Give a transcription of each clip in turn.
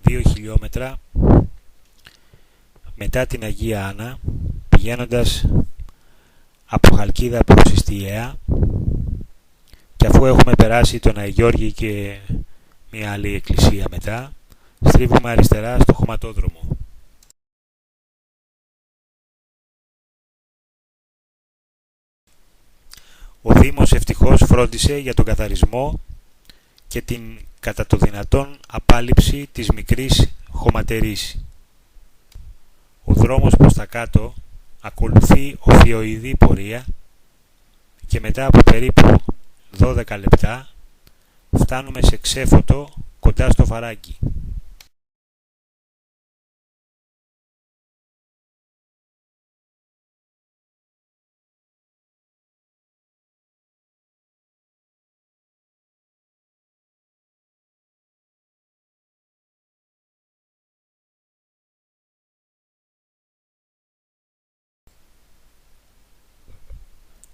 2 χιλιόμετρα μετά την Αγία Άννα, πηγαίνοντας από Χαλκίδα προς Ιστιαία, και αφού έχουμε περάσει τον Αγιώργη και μια άλλη εκκλησία μετά, στρίβουμε αριστερά στο χωματόδρομο. Ο Δήμος ευτυχώς φρόντισε για τον καθαρισμό και την κατά το δυνατόν απάλιψη της μικρής χωματερής. Ο δρόμος προς τα κάτω ακολουθεί οφειοειδή πορεία και μετά από περίπου 12 λεπτά φτάνουμε σε ξέφωτο κοντά στο Φαράγγι.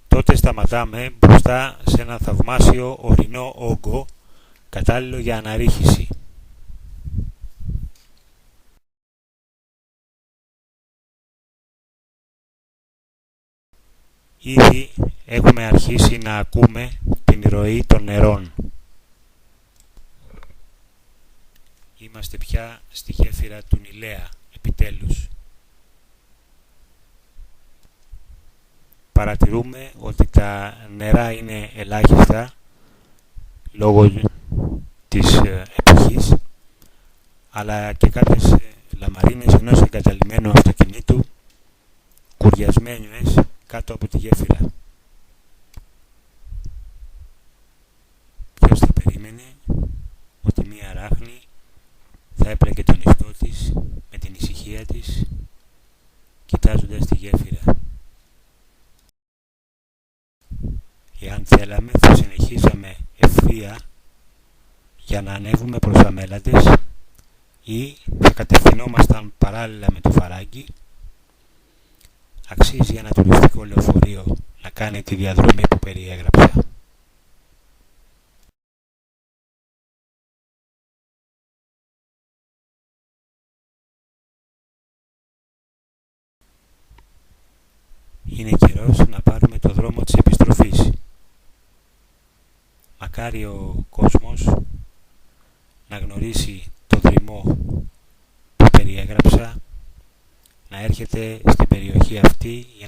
Τότε σταματάμε μπροστά σε ένα θαυμάσιο ορεινό όγκο, κατάλληλο για αναρρίχηση. Ήδη έχουμε αρχίσει να ακούμε την ροή των νερών. Είμαστε πια στη γέφυρα του Νηλέα, επιτέλους. Παρατηρούμε ότι τα νερά είναι ελάχιστα λόγω της εποχής, αλλά και κάποιες λαμαρίνες ενός εγκαταλειμμένου αυτοκινήτου κουριασμένες κάτω από τη γέφυρα. Ποιος θα περίμενε ότι μία ράχνη θα έπλεκε τον ιστό της με την ησυχία της, κοιτάζοντας τη γέφυρα. Εάν θέλαμε θα συνεχίσαμε ευθεία για να ανέβουμε προς Αμέλαντες ή θα κατευθυνόμασταν παράλληλα με το Φαράγγι. Αξίζει ένα τουριστικό λεωφορείο να κάνει τη διαδρομή που περιέγραψα. Είναι καιρός να πάρουμε το δρόμο της επιστροφής. Μακάρι ο κόσμος να γνωρίσει το δρυμό που περιέγραψα, να έρχεται στην περιοχή αυτή για